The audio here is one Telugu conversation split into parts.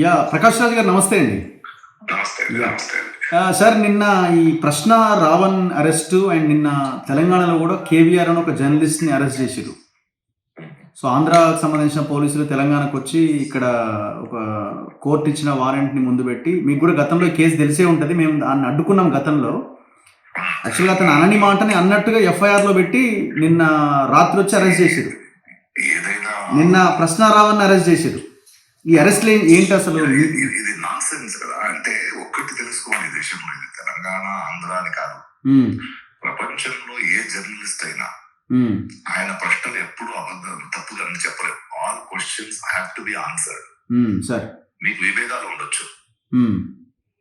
యా ప్రకాష్ రాజ్ గారు నమస్తే అండి. నమస్తే అండి. యా నమస్తే అండి. సార్ నిన్న ఈ ప్రశ్న రావణ్ అరెస్టు అండ్ నిన్న తెలంగాణలో కూడా కేవీఆర్ అని ఒక జర్నలిస్ట్ని అరెస్ట్ చేశారు. సో ఆంధ్రాకు సంబంధించిన పోలీసులు తెలంగాణకు వచ్చి ఇక్కడ ఒక కోర్టు ఇచ్చిన వారెంట్ని ముందు పెట్టి, మీకు కూడా గతంలో ఈ కేసు తెలిసే ఉంటుంది, మేము దాన్ని అడ్డుకున్నాం గతంలో. యాక్చువల్గా అతను అనని మాటని అన్నట్టుగా ఎఫ్ఐఆర్లో పెట్టి నిన్న రాత్రి వచ్చి అరెస్ట్ చేశారు. ఏదైనా నిన్న ప్రశ్న రావణ్ అరెస్ట్ చేశారు. ఈ అరెస్ట్లు ఏంటి అసలు? ఇది నాన్ సెన్స్ కదా. అంటే ఒక్కటి తెలుసుకోవాలి, దేశంలో ఇది తెలంగాణ ఆంధ్ర అని కాదు, ప్రపంచంలో ఏ జర్నలిస్ట్ అయినా ఆయన ప్రశ్నలు ఎప్పుడు అబద్ధం తప్పుదని చెప్పలేదు. All questions have to be answered. Sir మీకు విభేదాలు ఉండొచ్చు.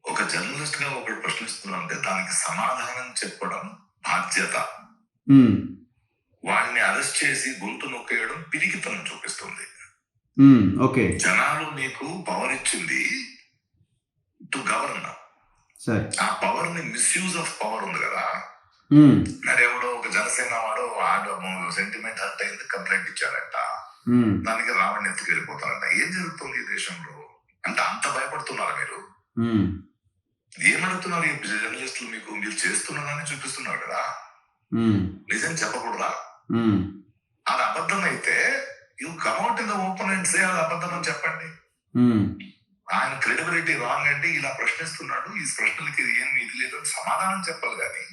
ఒక జర్నలిస్ట్ గా ఒకటి ప్రశ్నిస్తున్నారంటే దానికి సమాధానం చెప్పడం బాధ్యత. వాడిని అరెస్ట్ చేసి గొంతు నొక్కేయడం పిరికితనం చూపిస్తుంది. ఓకే, జనాలు మీకు పవర్ ఇచ్చింది టు గవర్న్. ఆ పవర్ ని మిస్యూజ్ ఆఫ్ పవర్ ఉంది కదా. మరి ఎవడో ఒక జనసేన వాడు సెంటిమెంట్ హర్ట్ అయింది, కంప్లైంట్ ఇచ్చారంట, దానికి రావణ్ ఎత్తుకు వెళ్ళిపోతారంట. ఏం జరుగుతుంది ఈ దేశంలో? అంటే అంత భయపడుతున్నారా మీరు? ఏమడుగుతున్నారు ఈ జర్నలిస్టులు? మీరు చేస్తున్నారని చూపిస్తున్నారు కదా. నిజం చెప్పకూడదా? అది అబద్ధం అయితే you come out in the open and say అది అబద్ధం అని చెప్పండి. ఆయన క్రెడిబిలిటీ రాంగ్ అండి, ఇలా ప్రశ్నిస్తున్నాడు, ఈ ప్రశ్నలకి ఏం ఇది లేదు అని సమాధానం చెప్పాలి. కానీ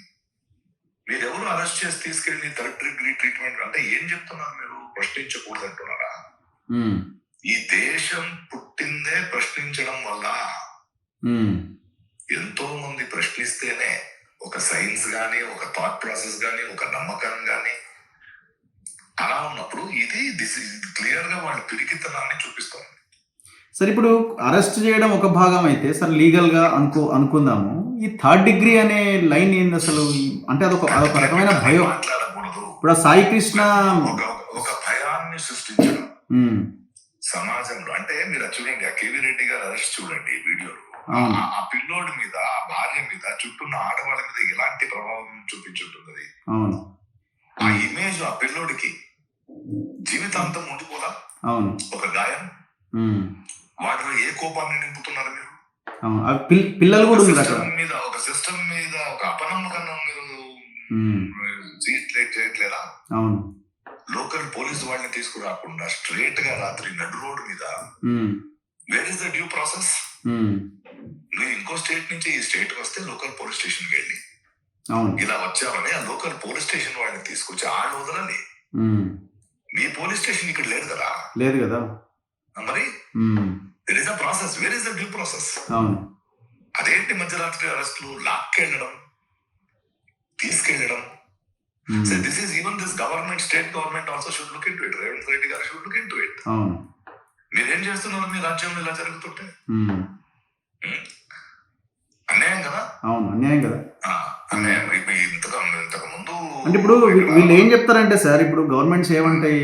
మీరెవరు అరెస్ట్ చేసి తీసుకెళ్లి థర్డ్ డిగ్రీ ట్రీట్మెంట్ అంటే ఏం చెప్తున్నారు మీరు? ప్రశ్నించకూడదు అంటున్నారా? ఈ దేశం పుట్టిందే ప్రశ్నించడం వల్ల. ఎంతో మంది ప్రశ్నిస్తేనే ఒక సైన్స్ గానీ, ఒక థాట్ ప్రాసెస్ గానీ, ఒక నమ్మకం గానీ అలా ఉన్నప్పుడు దిస్ క్లియర్ గా వాళ్ళ పిరికితనాన్ని చూపిస్తుంది. సార్ ఇప్పుడు అరెస్ట్ చేయడం ఒక భాగం అయితే, సార్ లీగల్ గా అనుకుందాము, ఈ థర్డ్ డిగ్రీ అనే లైన్ ఏంది అసలు? అంటే అదొక రకమైన భయం. మాట్లాడకూడదు. ఇప్పుడు సాయి కృష్ణ ఒక భయాన్ని సృష్టించడం సమాజంలో. అంటే మీరు చూడండి, ఆ కేవీ రెడ్డి గారు అరెస్ట్ చూడండి వీడియోలో. ఆ పిల్లోడి మీద, ఆ భార్య మీద, చుట్టూన్న ఆడవాళ్ళ మీద ఎలాంటి ప్రభావం చూపించుంటుంది. ఆ ఇమేజ్ ఆ పిల్లోడికి జీవితాంతం ఉండిపోదా? ఒక గాయం. వాటిలో ఏ కోపాన్ని నింపుతున్నారు మీరు? పిల్లలు కూడా మీద, ఒక సిస్టమ్ మీద ఒక అపనమ్మకం మీరు చేయట్లేదా? లోకల్ పోలీసు వాళ్ళని తీసుకురాకుండా స్ట్రేట్ గా రాత్రి నడు రోడ్డు మీద where is the due process? నువ్వు ఇంకో స్టేట్ నుంచి ఈ స్టేట్ వస్తే లోకల్ పోలీస్ స్టేషన్ కి వెళ్ళి ఇలా వచ్చామని ఆ లోకల్ పోలీస్ స్టేషన్ వాళ్ళని తీసుకొచ్చి ఆళ్ళు వదలని. మీ పోలీస్ స్టేషన్ ఇక్కడ లేదు కదా. లేదు కదా. మరి there is a process. Where is the due process? అదేంటి మధ్యరాత్రి అరెస్టులు, లాక్కెళ్ళడం, తీసుకెళ్ళడం? So this is even this government, state government also should look into it. Revanth Reddy garu should look into it. మీరేం చేస్తున్నారు మీ రాజ్యంలో ఇలా జరుగుతుంటే? అన్యాయం కదా. అన్యాయం కదా. అన్యాయం. ఇంతకు ముందు అంటే ఇప్పుడు వీళ్ళు ఏం చెప్తారంటే సార్, ఇప్పుడు గవర్నమెంట్స్ ఏమంటాయి,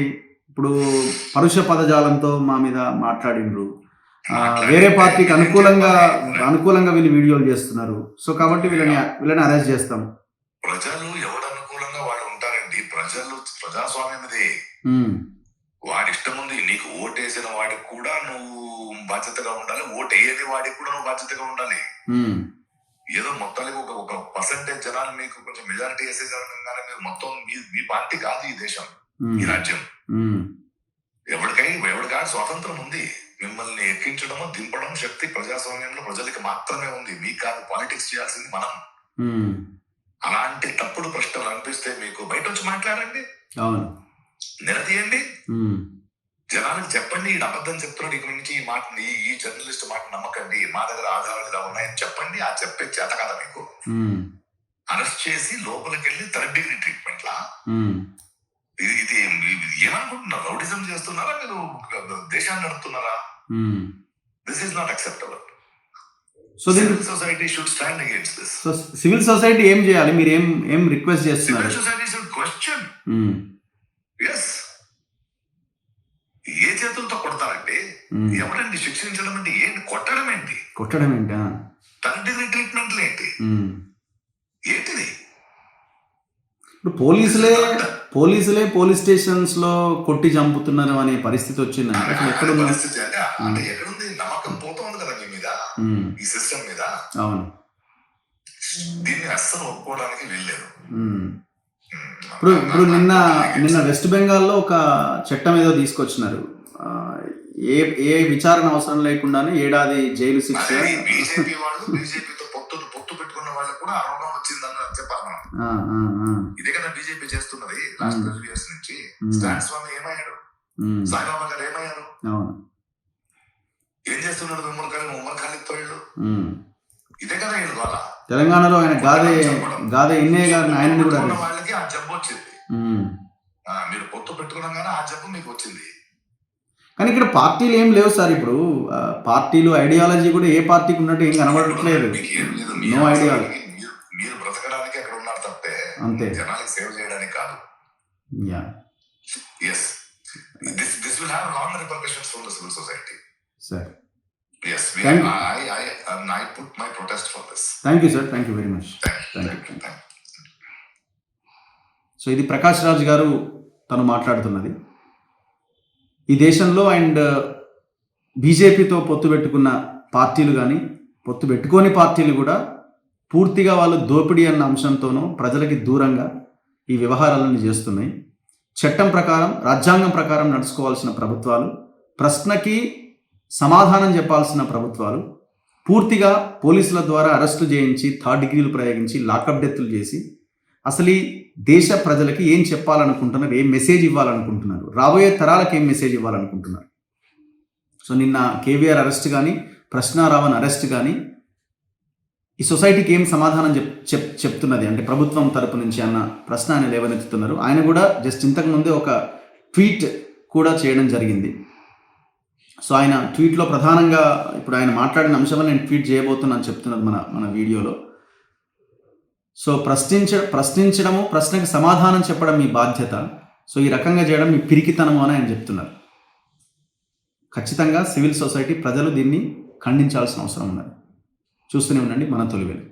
ఇప్పుడు పరుష పదజాలంతో మా మీద మాట్లాడిండ్రు, వేరే పార్టీకి అనుకూలంగా వీళ్ళు వీడియోలు చేస్తున్నారు, సో కాబట్టి వీళ్ళని అరెస్ట్ చేస్తాం. ప్రజలు ఎవరు అనుకూలంగా వాళ్ళు ఉంటారండి. ప్రజాస్వామ్యమిది. వాడి ఇష్టం ఉంది. నీకు ఓటేసిన వాడికి కూడా నువ్వు బాధ్యతగా ఉండాలి, ఓటు వేయని వాడికి కూడా నువ్వు బాధ్యతగా ఉండాలి. ఏదో మొత్తానికి ఒక పర్సెంటేజ్ జనాలు మీకు కొంచెం మెజారిటీ వేసేసారనగానే మీరు మొత్తం మీ పార్టీ కాదు ఈ దేశం, ఈ రాజ్యం. ఎవరికైనా స్వాతంత్రం ఉంది. మిమ్మల్ని ఎక్కించడము, దింపడం శక్తి ప్రజాస్వామ్యంలో ప్రజలకి మాత్రమే ఉంది, మీకు కాదు. పాలిటిక్స్ చేయాల్సింది మనం. అలాంటి తప్పుడు ప్రశ్నలు అనిపిస్తే మీకు బయట వచ్చి మాట్లాడండి, నిలదీయండి, జనాలకు చెప్పండి ఈ అబద్ధం చెప్తున్నాడు, ఇక్కడ నుంచి ఈ మాట, ఈ జర్నలిస్ట్ మాట నమ్మకండి, మా దగ్గర ఆధారాలు ఇలా ఉన్నాయని చెప్పండి. ఆ చెప్పే చేత కదా మీకు. అరెస్ట్ చేసి లోపలికి వెళ్ళి థర్డ్ డిగ్రీ ట్రీట్మెంట్ లా ఇది ఏమనుకుంటున్నారు? రౌడిజం చేస్తున్నారా మీరు? దేశాన్ని నడుపుతున్నారా? This is not acceptable. So civil society should stand against this. So civil society ఏం చేయాలి? మీరు ఏం రిక్వెస్ట్ చేస్తున్నారు? Civil society should question. yes, ఏ చేతులతో కొడతారంటే? ఎవరండి శిక్షించడం అంటే ఏంటి? కొట్టడం ఏంటి? థర్డ్ డిగ్రీ ట్రీట్మెంట్లు ఏంటి? ఏంటిది? ఇప్పుడు పోలీసులే పోలీస్ స్టేషన్స్ లో కొట్టి చంపుతున్నారు అనే పరిస్థితి వచ్చిందంటే పరిస్థితి అంటే ఎక్కడుంది నమ్మకం? అస్సలు ఒప్పుకోవడానికి వీల్లేదు. ఉమ్. ఇప్పుడు నిన్న వెస్ట్ బెంగాల్లో ఒక చట్టం ఏదో తీసుకొచ్చినారు. ఆ, ఏ ఏ విచారణ అవసరం లేకుండానే ఏడాది జైలు శిక్ష. బీజేపీ వాళ్ళు బీజేపీతో పొత్తు పెట్టుకున్న వాళ్ళకు కూడా అరోగం వచ్చిందని చెప్పాలి మనం. ఆ, ఆ, ఆ. ఇదే కదా బీజేపీ చేస్తున్నది లాస్ట్ 12 years నుంచి. స్టాన్ స్వామి ఏమయ్యాడు, సాయిబాబా గారు ఏమయ్యారు, అవును. ఏం చేస్తున్నాడు ఉమ్మర్ ఖాళీతో వీళ్ళు? ఇదే కదా వీళ్ళు వాళ్ళ తెలంగాణలో ఆయన గాదే ఎన్ఏ గారిని ఆయనని కూడా వాళ్ళకి ఆ జబ్బు వచ్చింది. మీరు పొత్తు పెట్టుకున్నాగానే ఆ జబ్బు మీకు వచ్చింది. కానీ ఇక్కడ పార్టీలు ఏం లేవు సార్. ఇప్పుడు పార్టీలు ఐడియాలజీ కూడా ఏ పార్టీకి ఉన్నట్టు ఏం కనబడట్లేదు. No ideology. మీరు బ్రతకడానికి అక్కడ ఉన్నారు తప్పే, అంతే, జనానికి సేవ చేయడానికి కాదు. Yeah, yes, this will have long repercussions from the civil society. sir, yes, I put my protest for this. Thank you sir, thank you very much. Thank you. So ఇది ప్రకాష్ రాజ్ గారు తను మాట్లాడుతున్నది. ఈ దేశంలో అండ్ బీజేపీతో పొత్తు పెట్టుకున్న పార్టీలు కానీ పొత్తు పెట్టుకోని పార్టీలు కూడా పూర్తిగా వాళ్ళు దోపిడీ అన్న అంశంతోనూ ప్రజలకి దూరంగా ఈ వ్యవహారాలను చేస్తున్నాయి. చట్టం ప్రకారం, రాజ్యాంగం ప్రకారం నడుచుకోవాల్సిన ప్రభుత్వాలు, ప్రశ్నకి సమాధానం చెప్పాల్సిన ప్రభుత్వాలు పూర్తిగా పోలీసుల ద్వారా అరెస్టు చేయించి, 3rd డిగ్రీలు ప్రయోగించి, లాకప్ డెత్తులు చేసి అసలు ఈ దేశ ప్రజలకి ఏం చెప్పాలనుకుంటున్నారు, ఏం మెసేజ్ ఇవ్వాలనుకుంటున్నారు, రాబోయే తరాలకు ఏం మెసేజ్ ఇవ్వాలనుకుంటున్నారు. సో నిన్న కేవీఆర్ అరెస్ట్ కానీ, ప్రశ్న రావణ్ అరెస్ట్ కానీ ఈ సొసైటీకి ఏం సమాధానం చెప్తున్నది అంటే ప్రభుత్వం తరపు నుంచి అన్న ప్రశ్న ఆయన లేవనెత్తుతున్నారు. ఆయన కూడా జస్ట్ ఇంతకుముందే ఒక ట్వీట్ కూడా చేయడం జరిగింది. సో ఆయన ట్వీట్లో ప్రధానంగా ఇప్పుడు ఆయన మాట్లాడిన అంశం నేను ట్వీట్ చేయబోతున్నాను చెప్తున్నది మన వీడియోలో. సో ప్రశ్నించడము, ప్రశ్నకు సమాధానం చెప్పడం మీ బాధ్యత. సో ఈ రకంగా చేయడం మీ పిరికితనము అని ఆయన చెప్తున్నారు. ఖచ్చితంగా సివిల్ సొసైటీ, ప్రజలు దీన్ని ఖండించాల్సిన అవసరం ఉన్నది. చూస్తూనే ఉండండి మన తొలి వెలుగు.